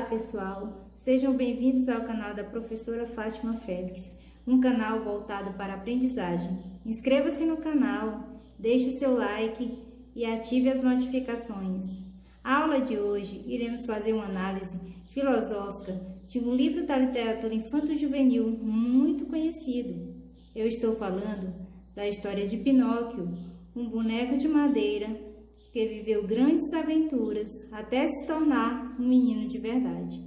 pessoal, sejam bem-vindos ao canal da professora Fátima Félix, um canal voltado para a aprendizagem. Inscreva-se no canal, deixe seu like e ative as notificações. A aula de hoje iremos fazer uma análise filosófica de um livro da literatura infanto-juvenil muito conhecido. Eu estou falando da história de Pinóquio, um boneco de madeira que viveu grandes aventuras até se tornar um menino de verdade.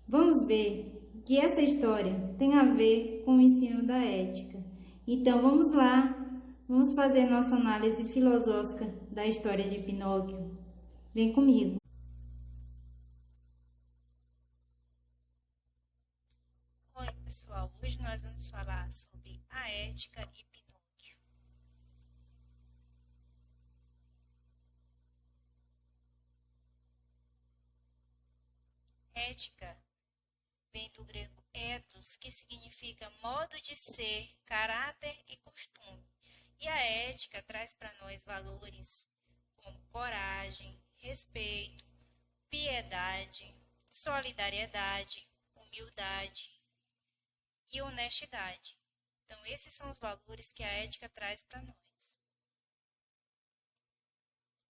Vamos ver que essa história tem a ver com o ensino da ética. Então vamos lá, vamos fazer nossa análise filosófica da história de Pinóquio. Vem comigo. Oi, pessoal. Hoje nós vamos falar sobre a ética e Pinóquio. Ética vem do grego ethos, que significa modo de ser, caráter e costume. E a ética traz para nós valores como coragem, respeito, piedade, solidariedade, humildade e honestidade. Então, esses são os valores que a ética traz para nós.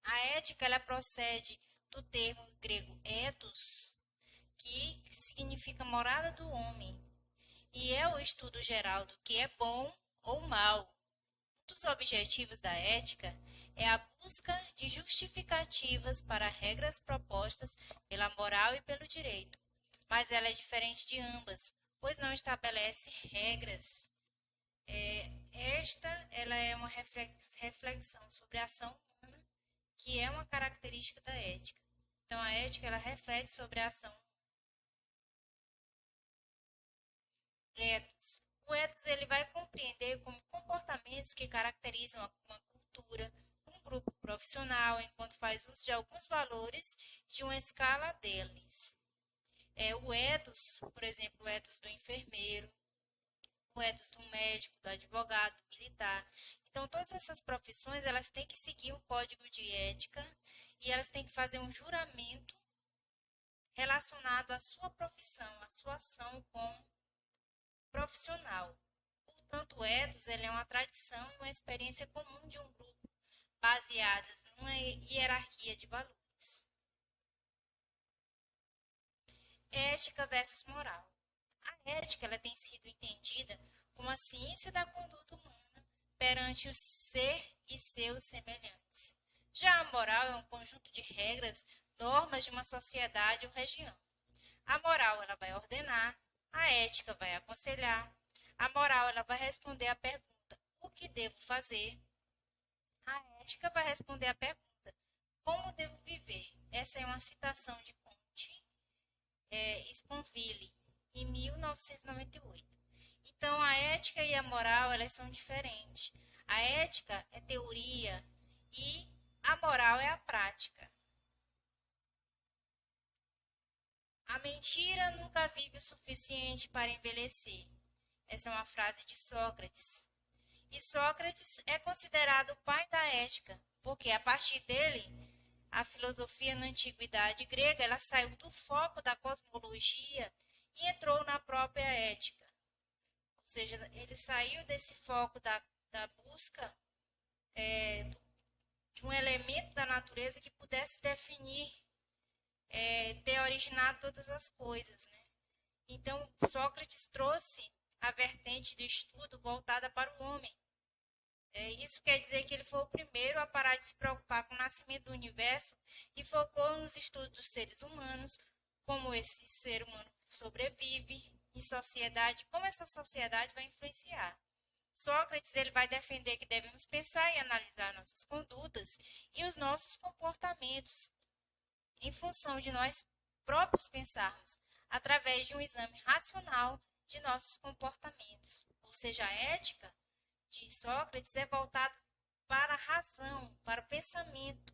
A ética ela procede do termo grego ethos, que significa morada do homem, e é o estudo geral do que é bom ou mal. Um dos objetivos da ética é a busca de justificativas para regras propostas pela moral e pelo direito, mas ela é diferente de ambas, pois não estabelece regras. Ela é uma reflexão sobre a ação humana, que é uma característica da ética. Então, a ética ela reflete sobre a ação humana. Ethos. O ethos ele vai compreender como comportamentos que caracterizam uma cultura, um grupo profissional, enquanto faz uso de alguns valores de uma escala deles. O ethos, por exemplo, o ethos do enfermeiro, o ethos do médico, do advogado, do militar. Então, todas essas profissões elas têm que seguir um código de ética e elas têm que fazer um juramento relacionado à sua profissão, à sua ação como profissional. Portanto, o ethos ele é uma tradição e uma experiência comum de um grupo, baseadas numa hierarquia de valores. Ética versus moral. A ética ela tem sido entendida como a ciência da conduta humana perante o ser e seus semelhantes. Já a moral é um conjunto de regras, normas de uma sociedade ou região. A moral ela vai ordenar, a ética vai aconselhar, a moral ela vai responder à pergunta, o que devo fazer? A ética vai responder à pergunta, como devo viver? Essa é uma citação de Comte Sponville, em 1998. Então, a ética e a moral elas são diferentes. A ética é teoria e a moral é a prática. A mentira nunca vive o suficiente para envelhecer. Essa é uma frase de Sócrates. E Sócrates é considerado o pai da ética, porque a partir dele, a filosofia na antiguidade grega ela saiu do foco da cosmologia e entrou na própria ética. Ou seja, ele saiu desse foco da busca de um elemento da natureza que pudesse definir ter originado todas as coisas, né? Então, Sócrates trouxe a vertente do estudo voltada para o homem. Isso quer dizer que ele foi o primeiro a parar de se preocupar com o nascimento do universo e focou nos estudos dos seres humanos, como esse ser humano sobrevive em sociedade, como essa sociedade vai influenciar. Sócrates ele vai defender que devemos pensar e analisar nossas condutas e os nossos comportamentos, em função de nós próprios pensarmos, através de um exame racional de nossos comportamentos. Ou seja, a ética de Sócrates é voltada para a razão, para o pensamento.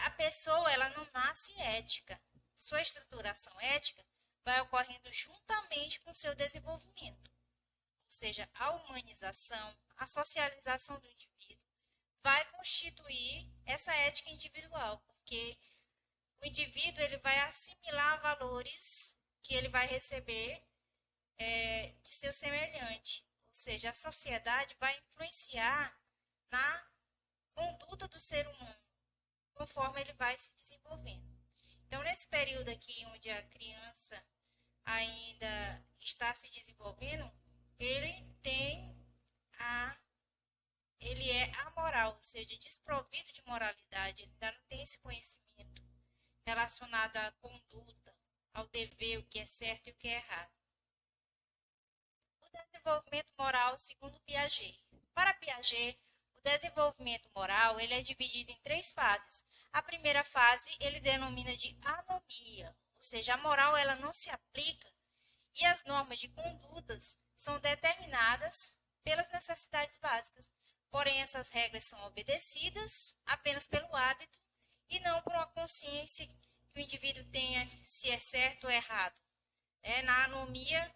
A pessoa ela não nasce ética. Sua estruturação ética vai ocorrendo juntamente com o seu desenvolvimento. Ou seja, a humanização, a socialização do indivíduo vai constituir essa ética individual, porque o indivíduo ele vai assimilar valores que ele vai receber de seu semelhante. Ou seja, a sociedade vai influenciar na conduta do ser humano, conforme ele vai se desenvolvendo. Então, nesse período aqui, onde a criança ainda está se desenvolvendo, ele é amoral, ou seja, desprovido de moralidade, ele ainda não tem esse conhecimento relacionado à conduta, ao dever, o que é certo e o que é errado. O desenvolvimento moral segundo Piaget. Para Piaget, o desenvolvimento moral ele é dividido em 3 fases. A primeira fase ele denomina de anomia, ou seja, a moral ela não se aplica e as normas de condutas são determinadas pelas necessidades básicas. Porém, essas regras são obedecidas apenas pelo hábito e não por uma consciência que o indivíduo tenha se é certo ou errado. Na anomia,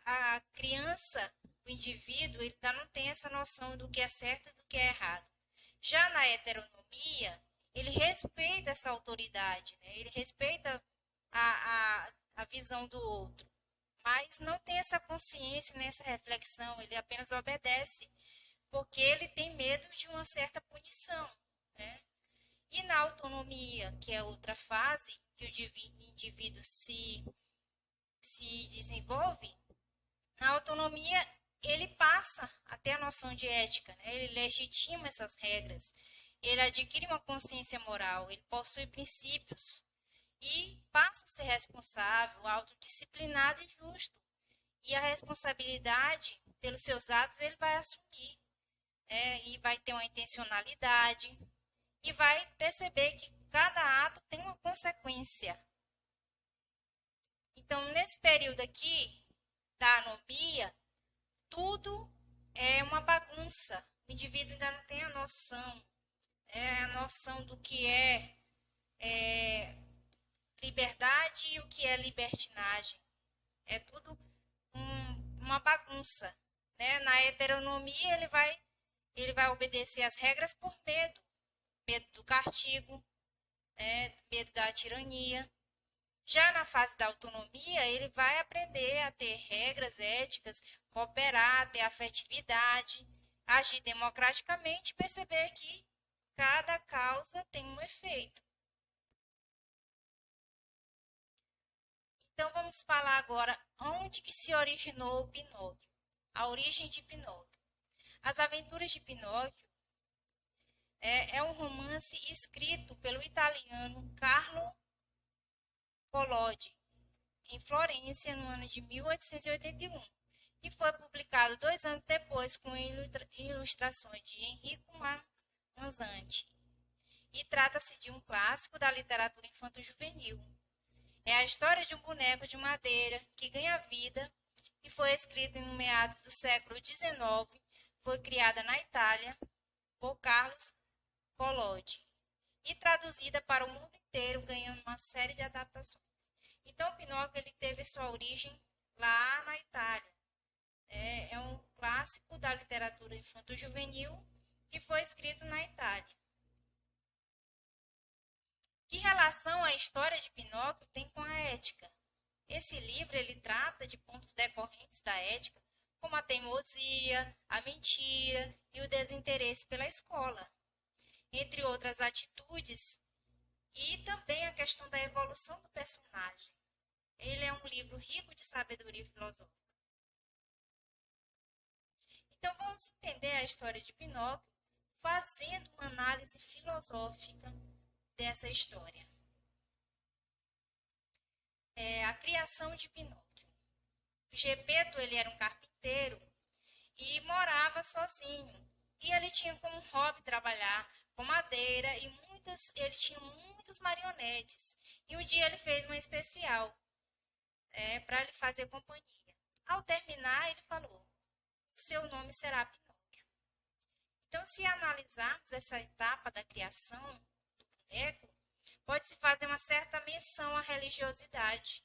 a criança, o indivíduo, ele não tem essa noção do que é certo e do que é errado. Já na heteronomia, ele respeita essa autoridade, né? Ele respeita a visão do outro, mas não tem essa consciência, nessa reflexão, ele apenas obedece, porque ele tem medo de uma certa punição, né? E na autonomia, que é outra fase que o indivíduo se desenvolve, na autonomia ele passa a ter a noção de ética, né? Ele legitima essas regras, ele adquire uma consciência moral, ele possui princípios e passa a ser responsável, autodisciplinado e justo. E a responsabilidade pelos seus atos ele vai assumir, e vai ter uma intencionalidade e vai perceber que cada ato tem uma consequência. Então, nesse período aqui da anomia, tudo é uma bagunça. O indivíduo ainda não tem a noção do que é liberdade e o que é libertinagem. É tudo uma bagunça, né? Na heteronomia, ele vai obedecer às regras por medo do castigo, medo da tirania. Já na fase da autonomia, ele vai aprender a ter regras éticas, cooperar, ter afetividade, agir democraticamente e perceber que cada causa tem um efeito. Então, vamos falar agora onde que se originou o Pinóquio, a origem de Pinóquio. As Aventuras de Pinóquio é um romance escrito pelo italiano Carlo Collodi, em Florença, no ano de 1881, e foi publicado 2 anos depois com ilustrações de Enrico Manzanti. E trata-se de um clássico da literatura infanto-juvenil. É a história de um boneco de madeira que ganha vida e foi escrita em meados do século XIX, foi criada na Itália por Carlos Collodi e traduzida para o mundo inteiro, ganhando uma série de adaptações. Então, Pinóquio ele teve sua origem lá na Itália. É um clássico da literatura infanto-juvenil que foi escrito na Itália. Que relação a história de Pinóquio tem com a ética? Esse livro ele trata de pontos decorrentes da ética, como a teimosia, a mentira e o desinteresse pela escola, entre outras atitudes, e também a questão da evolução do personagem. Ele é um livro rico de sabedoria filosófica. Então, vamos entender a história de Pinóquio fazendo uma análise filosófica dessa história. A criação de Pinóquio. O Gepeto ele era um carpinteiro e morava sozinho. E ele tinha como hobby trabalhar com madeira e ele tinha muitas marionetes. E um dia ele fez uma especial para lhe fazer companhia. Ao terminar, ele falou: seu nome será Pinóquio. Então, se analisarmos essa etapa da criação do boneco, pode-se fazer uma certa menção à religiosidade.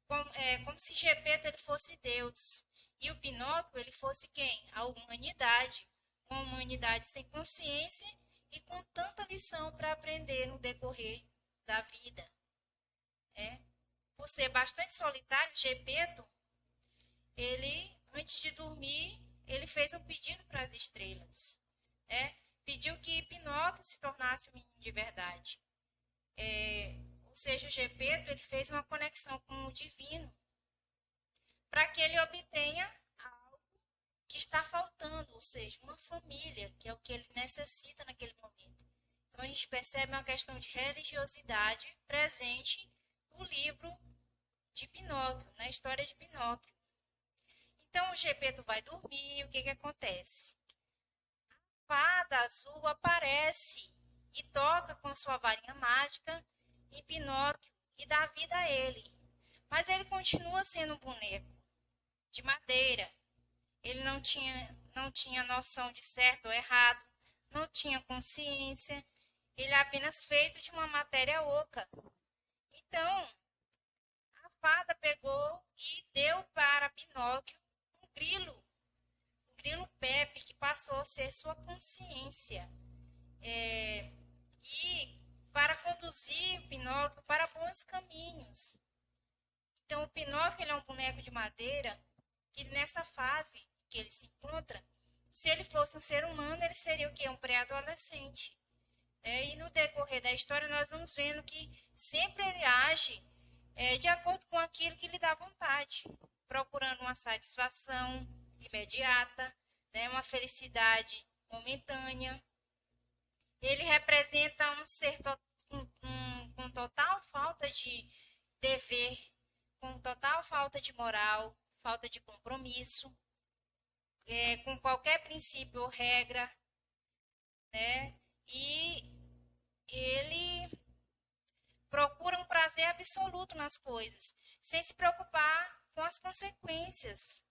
Como se Gepeto ele fosse Deus. E o Pinóquio ele fosse quem? A humanidade. Uma humanidade sem consciência e com tanta lição para aprender no decorrer da vida. Por ser bastante solitário, Gepeto, ele, antes de dormir, ele fez um pedido para as estrelas. Pediu que Pinóquio se tornasse um menino de verdade. Ou seja, o Gepeto, ele fez uma conexão com o divino para que ele obtenha algo que está faltando, ou seja, uma família, que é o que ele necessita naquele momento. Então, a gente percebe uma questão de religiosidade presente no livro de Pinóquio, na história de Pinóquio. Então, o Gepeto vai dormir, o que acontece? A fada azul aparece e toca com sua varinha mágica em Pinóquio e dá vida a ele. Mas ele continua sendo um boneco de madeira. Ele não tinha noção de certo ou errado, não tinha consciência. Ele é apenas feito de uma matéria oca. Então, a fada pegou e deu para Pinóquio um grilo Pepe, que passou a ser sua consciência. E para conduzir o Pinóquio para bons caminhos. Então, o Pinóquio ele é um boneco de madeira que nessa fase que ele se encontra, se ele fosse um ser humano, ele seria o quê? Um pré-adolescente. E no decorrer da história, nós vamos vendo que sempre ele age de acordo com aquilo que lhe dá vontade, procurando uma satisfação imediata, uma felicidade momentânea. Ele representa um ser com total falta de dever, com total falta de moral, falta de compromisso, com qualquer princípio ou regra, e ele procura um prazer absoluto nas coisas, sem se preocupar com as consequências,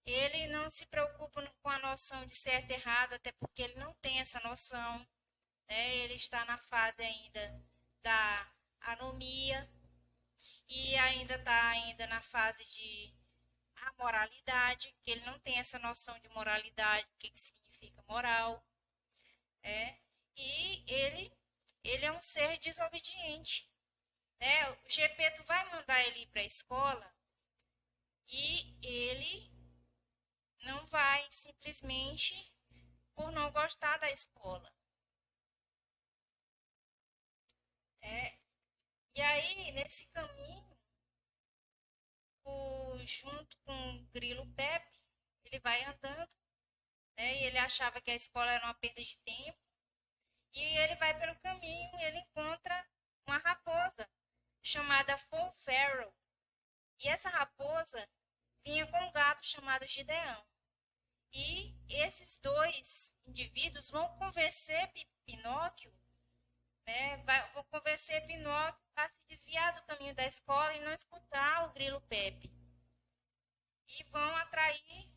Ele não se preocupa com a noção de certo e errado, até porque ele não tem essa noção, Ele está na fase ainda da anomia e ainda está na fase de amoralidade, que ele não tem essa noção de moralidade, o que significa moral, E ele é um ser desobediente, O Gepeto vai mandar ele ir para a escola e ele não vai simplesmente por não gostar da escola. E aí, nesse caminho, junto com o grilo Pepe, ele vai andando, e ele achava que a escola era uma perda de tempo, e ele vai pelo caminho e ele encontra uma raposa chamada Fulferro. E essa raposa vinha com um gato chamado Gideão. E esses dois indivíduos vão convencer Pinóquio, vão convencer Pinóquio a se desviar do caminho da escola e não escutar o grilo Pepe. E vão atrair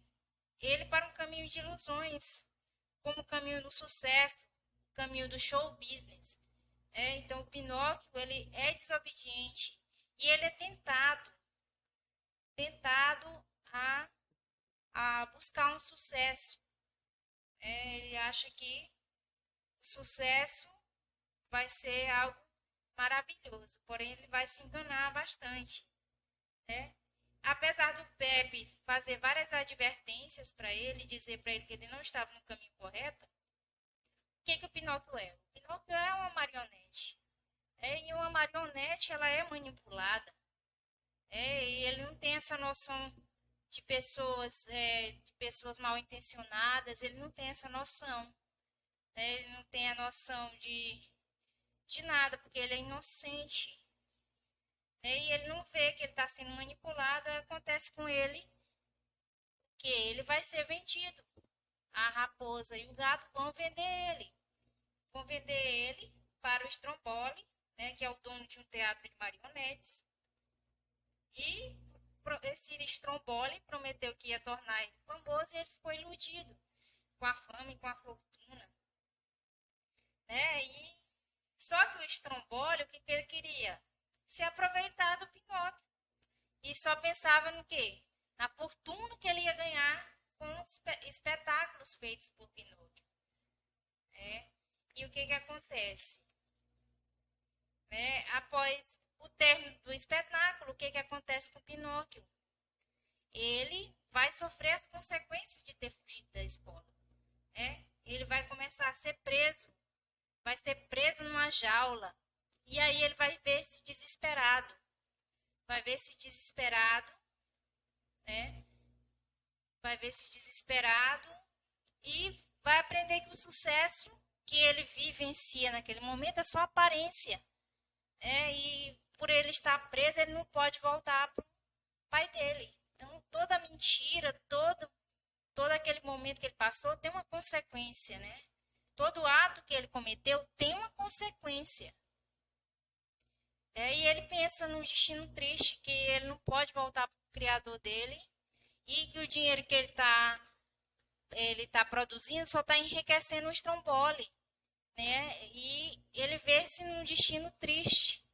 ele para um caminho de ilusões, como o caminho do sucesso, o caminho do show business. Então, o Pinóquio ele é desobediente e ele é tentado a buscar um sucesso. Ele acha que o sucesso vai ser algo maravilhoso, porém ele vai se enganar bastante. Apesar do Pepe fazer várias advertências para ele, dizer para ele que ele não estava no caminho correto, o que o Pinóquio é? O Pinóquio é uma marionete. E uma marionete ela é manipulada. E ele não tem essa noção de pessoas mal intencionadas, ele não tem essa noção. Ele não tem a noção de nada, porque ele é inocente. E ele não vê que ele está sendo manipulado. Acontece com ele que ele vai ser vendido. A raposa e o gato vão vender ele. Vão vender ele para o Stromboli, que é o dono de um teatro de marionetes. E esse Stromboli prometeu que ia tornar ele famoso e ele ficou iludido com a fama e com a fortuna. Só que o Stromboli, o que ele queria? Se aproveitar do Pinóquio. E só pensava no quê? Na fortuna que ele ia ganhar com os espetáculos feitos por Pinóquio. né? E o que acontece? Né? Após o término do espetáculo, o que acontece com Pinóquio? Ele vai sofrer as consequências de ter fugido da escola. Né? Ele vai começar a ser preso, vai ser preso numa jaula. E aí ele vai ver-se desesperado. Vai ver-se desesperado, né? Vai ver-se desesperado e vai aprender que o sucesso que ele vivencia naquele momento é só aparência. E por ele estar preso, ele não pode voltar para o pai dele. Então, toda mentira, todo aquele momento que ele passou tem uma consequência, né? Todo ato que ele cometeu tem uma consequência. E ele pensa num destino triste, que ele não pode voltar para o criador dele e que o dinheiro que ele tá produzindo só está enriquecendo o Stromboli, né? E ele vê-se num destino triste.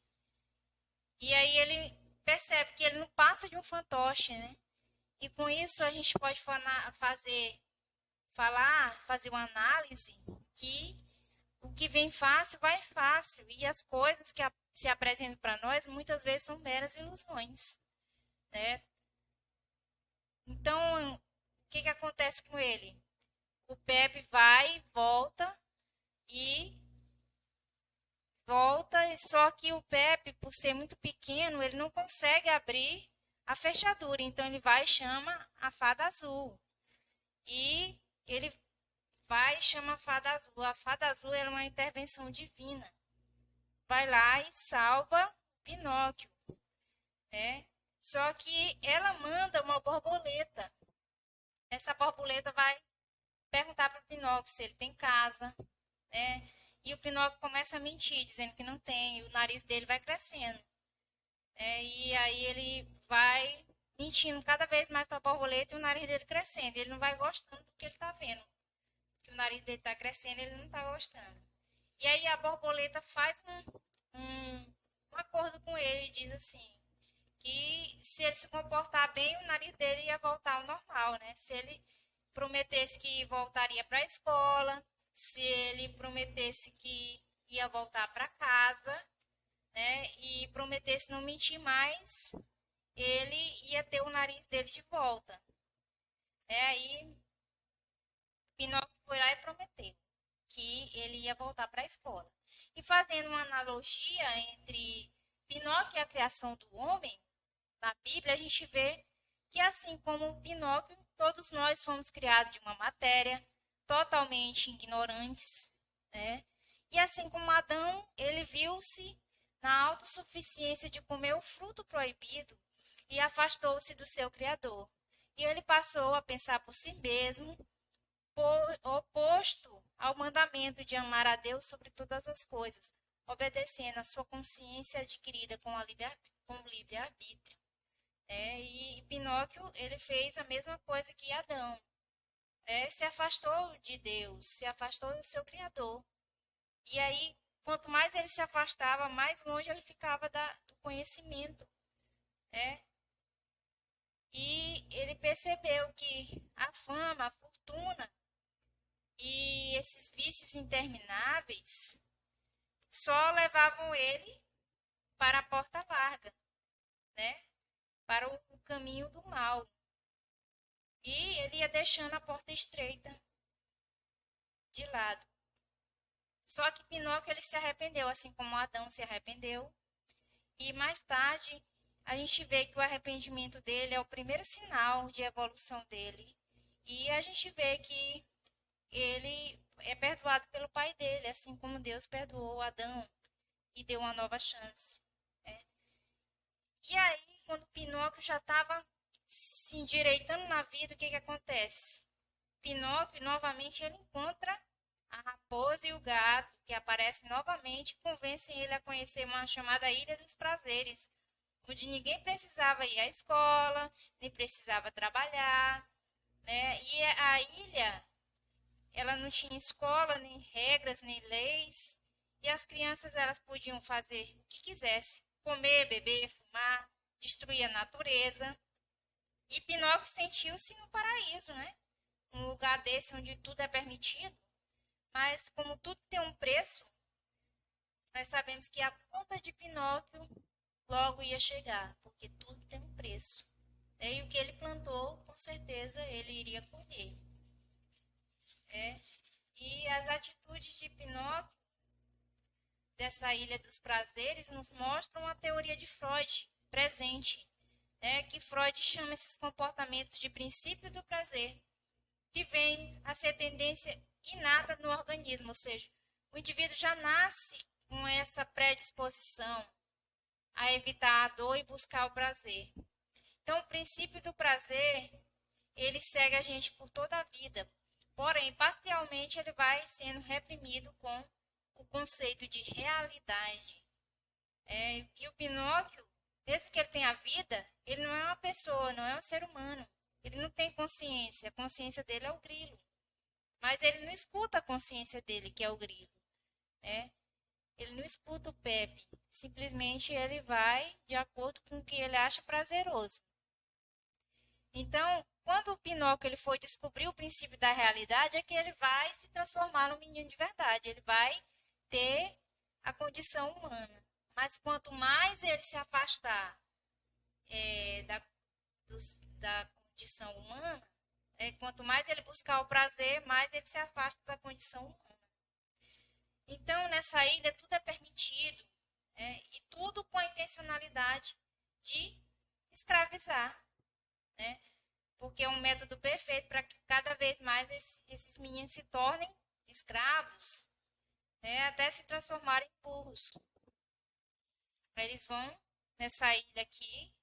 E aí ele percebe que ele não passa de um fantoche, né? E com isso a gente pode fazer uma análise que o que vem fácil vai fácil. E as coisas que se apresentam para nós muitas vezes são meras ilusões, né? Então, o que acontece com ele? O Pepe vai, volta, só que o Pepe, por ser muito pequeno, ele não consegue abrir a fechadura. Então, ele vai e chama a Fada Azul. E ele vai e chama a Fada Azul. A Fada Azul é uma intervenção divina. Vai lá e salva Pinóquio, né? Só que ela manda uma borboleta. Essa borboleta vai perguntar para o Pinóquio se ele tem casa, né? E o Pinóquio começa a mentir, dizendo que não tem, e o nariz dele vai crescendo. E aí ele vai mentindo cada vez mais para a borboleta e o nariz dele crescendo. Ele não vai gostando do que ele está vendo. Que o nariz dele está crescendo, ele não está gostando. E aí a borboleta faz um acordo com ele e diz assim, que se ele se comportar bem, o nariz dele ia voltar ao normal, né? Se ele prometesse que voltaria para a escola, se ele prometesse que ia voltar para casa, né? E prometesse não mentir mais, ele ia ter o nariz dele de volta. Aí Pinóquio foi lá e prometeu que ele ia voltar para a escola. E fazendo uma analogia entre Pinóquio e a criação do homem, na Bíblia a gente vê que assim como Pinóquio, todos nós fomos criados de uma matéria totalmente ignorantes, né? E assim como Adão, ele viu-se na autossuficiência de comer o fruto proibido e afastou-se do seu Criador. E ele passou a pensar por si mesmo, oposto ao mandamento de amar a Deus sobre todas as coisas, obedecendo a sua consciência adquirida com o livre-arbítrio. E Pinóquio, ele fez a mesma coisa que Adão. Se afastou de Deus, se afastou do seu Criador. E aí, quanto mais ele se afastava, mais longe ele ficava do conhecimento. E ele percebeu que a fama, a fortuna e esses vícios intermináveis só levavam ele para a porta larga, né? Para o caminho do mal. E ele ia deixando a porta estreita de lado. Só que Pinóquio ele se arrependeu, assim como Adão se arrependeu. E mais tarde a gente vê que o arrependimento dele é o primeiro sinal de evolução dele. E a gente vê que ele é perdoado pelo pai dele, assim como Deus perdoou Adão e deu uma nova chance. E aí, quando Pinóquio já estava se endireitando na vida, o que acontece? Pinóquio, novamente, ele encontra a raposa e o gato, que aparecem novamente e convencem ele a conhecer uma chamada Ilha dos Prazeres, onde ninguém precisava ir à escola, nem precisava trabalhar, né? E a ilha, ela não tinha escola, nem regras, nem leis, e as crianças elas podiam fazer o que quisessem, comer, beber, fumar, destruir a natureza. E Pinóquio sentiu-se no paraíso, né? Um lugar desse onde tudo é permitido. Mas como tudo tem um preço, nós sabemos que a conta de Pinóquio logo ia chegar, porque tudo tem um preço. E o que ele plantou, com certeza, ele iria colher. E as atitudes de Pinóquio, dessa ilha dos prazeres, nos mostram a teoria de Freud presente, que Freud chama esses comportamentos de princípio do prazer, que vem a ser tendência inata no organismo, ou seja, o indivíduo já nasce com essa predisposição a evitar a dor e buscar o prazer. Então, o princípio do prazer, ele segue a gente por toda a vida, porém, parcialmente, ele vai sendo reprimido com o conceito de realidade. E o Pinóquio, mesmo que ele tenha vida, ele não é uma pessoa, não é um ser humano. Ele não tem consciência, a consciência dele é o grilo. Mas ele não escuta a consciência dele, que é o grilo. Ele não escuta o Pepe, simplesmente ele vai de acordo com o que ele acha prazeroso. Então, quando o Pinóquio ele foi descobrir o princípio da realidade, é que ele vai se transformar num menino de verdade, ele vai ter a condição humana. Mas quanto mais ele se afastar da condição humana, quanto mais ele buscar o prazer, mais ele se afasta da condição humana. Então, nessa ilha, tudo é permitido, e tudo com a intencionalidade de escravizar, porque é um método perfeito para que cada vez mais esses meninos se tornem escravos, até se transformarem em burros. Eles vão, nessa ilha aqui,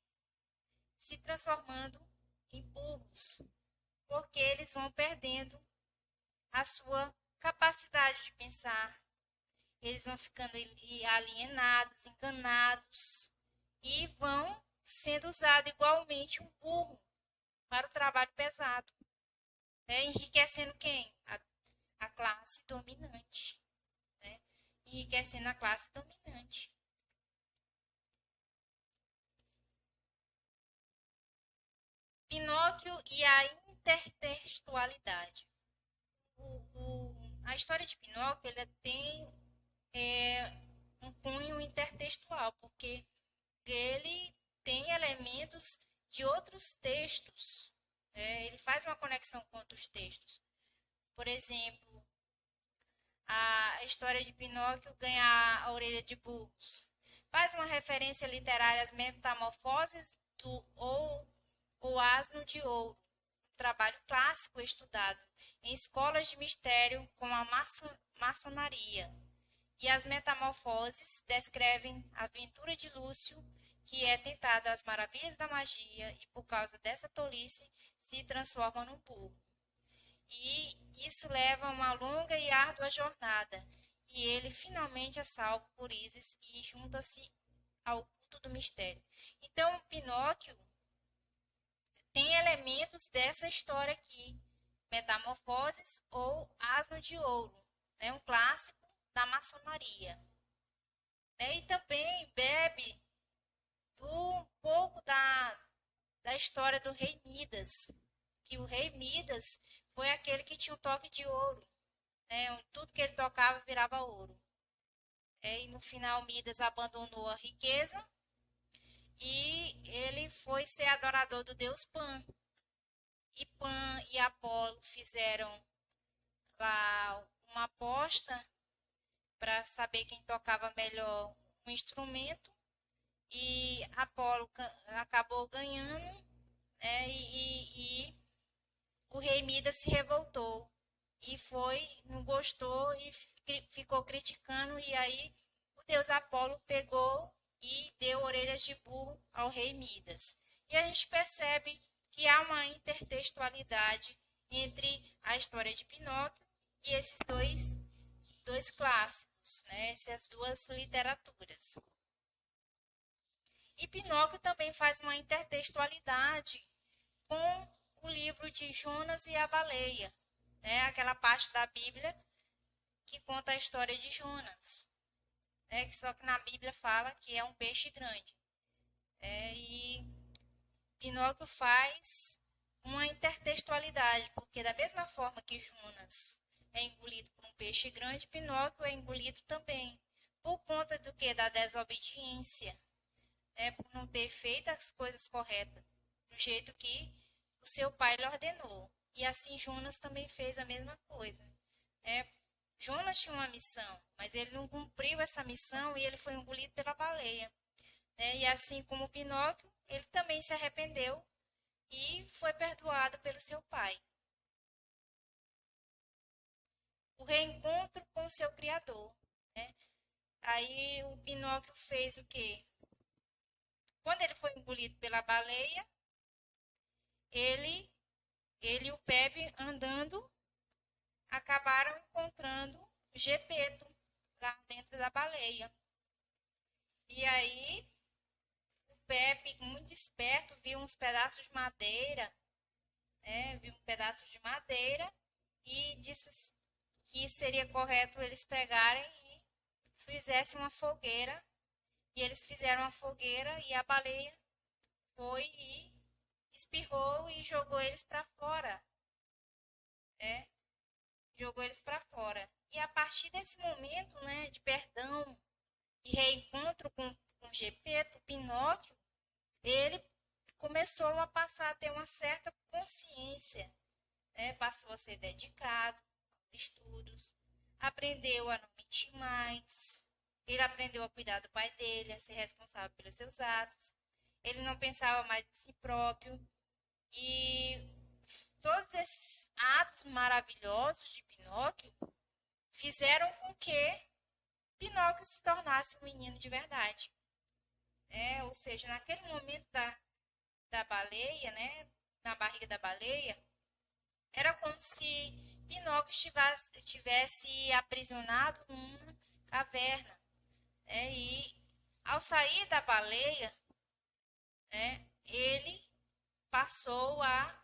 se transformando em burros, porque eles vão perdendo a sua capacidade de pensar, eles vão ficando alienados, enganados, e vão sendo usados igualmente um burro para o trabalho pesado, enriquecendo quem? A classe dominante, enriquecendo a classe dominante. Pinóquio e a intertextualidade. A história de Pinóquio ela tem um cunho intertextual, porque ele tem elementos de outros textos. Ele faz uma conexão com outros textos. Por exemplo, a história de Pinóquio ganhar a orelha de burros. Faz uma referência literária às metamorfoses do o asno de ouro, um trabalho clássico estudado em escolas de mistério com a maçonaria. E as metamorfoses descrevem a aventura de Lúcio, que é tentado às maravilhas da magia e, por causa dessa tolice, se transforma num burro. E isso leva a uma longa e árdua jornada, e ele finalmente é salvo por Ísis e junta-se ao culto do mistério. Então, Pinóquio tem elementos dessa história aqui, Metamorfoses ou Asno de Ouro, um clássico da maçonaria. E também bebe um pouco da história do rei Midas, que o rei Midas foi aquele que tinha um toque de ouro. Tudo que ele tocava virava ouro. E no final Midas abandonou a riqueza e ele foi ser adorador do deus Pan. E Pan e Apolo fizeram lá uma aposta para saber quem tocava melhor um instrumento. E Apolo acabou ganhando, e o rei Midas se revoltou. E não gostou e ficou criticando. E aí o deus Apolo pegou e deu orelhas de burro ao rei Midas. E a gente percebe que há uma intertextualidade entre a história de Pinóquio e esses dois clássicos, essas duas literaturas. E Pinóquio também faz uma intertextualidade com o livro de Jonas e a Baleia, aquela parte da Bíblia que conta a história de Jonas, só que na Bíblia fala que é um peixe grande. E Pinóquio faz uma intertextualidade, porque da mesma forma que Jonas é engolido por um peixe grande, Pinóquio é engolido também. Por conta do que? Da desobediência, né? Por não ter feito as coisas corretas, do jeito que o seu pai lhe ordenou. E assim Jonas também fez a mesma coisa, né? Jonas tinha uma missão, mas ele não cumpriu essa missão e ele foi engolido pela baleia, né? E assim como Pinóquio, ele também se arrependeu e foi perdoado pelo seu pai. O reencontro com o seu criador, né? Aí o Pinóquio fez o quê? Quando ele foi engolido pela baleia, ele e o Pepe andando acabaram encontrando Gepeto lá dentro da baleia. E aí o Pepe, muito esperto, viu uns pedaços de madeira, né? Viu um pedaço de madeira e disse que seria correto eles pegarem e fizessem uma fogueira. E eles fizeram uma fogueira e a baleia foi e espirrou e jogou eles para fora. Jogou eles para fora. E a partir desse momento, né, de perdão e reencontro com Gepeto, Pinóquio, ele começou a passar a ter uma certa consciência, né? Passou a ser dedicado aos estudos, aprendeu a não mentir mais, ele aprendeu a cuidar do pai dele, a ser responsável pelos seus atos, ele não pensava mais em si próprio, e todos esses atos maravilhosos de Pinóquio fizeram com que Pinóquio se tornasse um menino de verdade. Ou seja, naquele momento da baleia, né, na barriga da baleia, era como se Pinóquio estivesse aprisionado numa caverna. E ao sair da baleia, ele passou a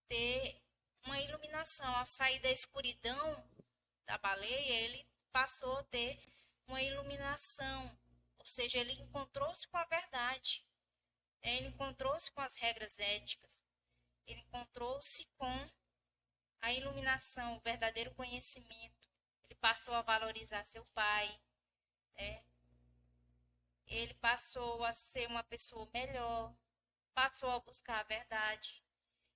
ter uma iluminação. Ao sair da escuridão da baleia, ele passou a ter uma iluminação. Ou seja, ele encontrou-se com a verdade. Ele encontrou-se com as regras éticas. Ele encontrou-se com a iluminação, o verdadeiro conhecimento. Ele passou a valorizar seu pai. Ele passou a ser uma pessoa melhor. Passou a buscar a verdade.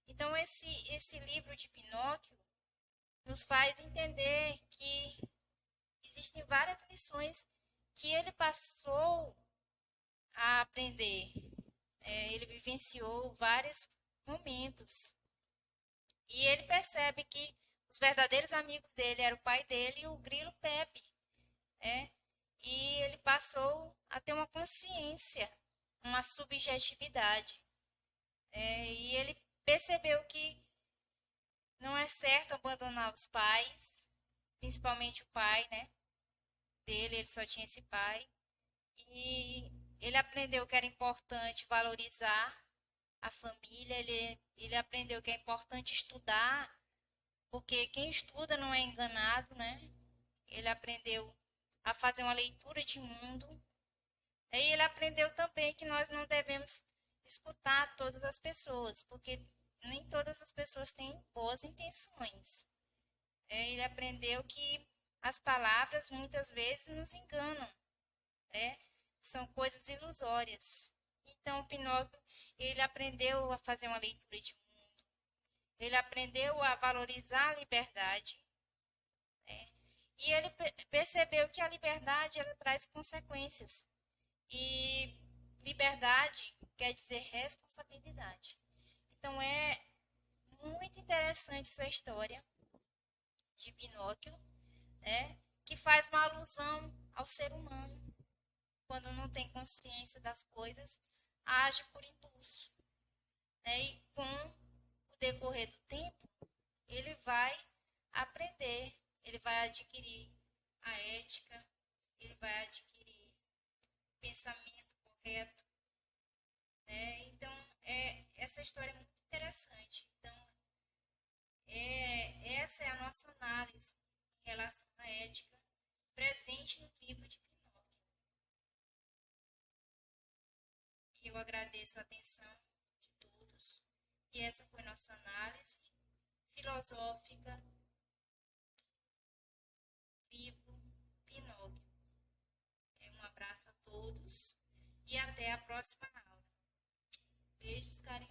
Então, esse livro de Pinóquio nos faz entender que existem várias lições que ele passou a aprender. Ele vivenciou vários momentos. E ele percebe que os verdadeiros amigos dele eram o pai dele e o grilo Pepe. E ele passou a ter uma consciência, uma subjetividade. E ele percebeu que não é certo abandonar os pais, principalmente o pai, né, dele, ele só tinha esse pai. E ele aprendeu que era importante valorizar a família, ele aprendeu que é importante estudar, porque quem estuda não é enganado, né? Ele aprendeu a fazer uma leitura de mundo. E ele aprendeu também que nós não devemos escutar todas as pessoas, porque nem todas as pessoas têm boas intenções. Ele aprendeu que as palavras muitas vezes nos enganam, são coisas ilusórias. Então, Pinóquio, ele aprendeu a fazer uma leitura de mundo, ele aprendeu a valorizar a liberdade, e ele percebeu que a liberdade ela traz consequências. E liberdade quer dizer responsabilidade. Então é muito interessante essa história de Pinóquio, que faz uma alusão ao ser humano. Quando não tem consciência das coisas, age por impulso. E com o decorrer do tempo, ele vai aprender, ele vai adquirir a ética, ele vai adquirir o pensamento correto. Então, essa história é muito interessante. Então, essa é a nossa análise em relação à ética presente no livro de Pinóquio. Eu agradeço a atenção de todos. E essa foi nossa análise filosófica todos e até a próxima aula. Beijos carinhosos.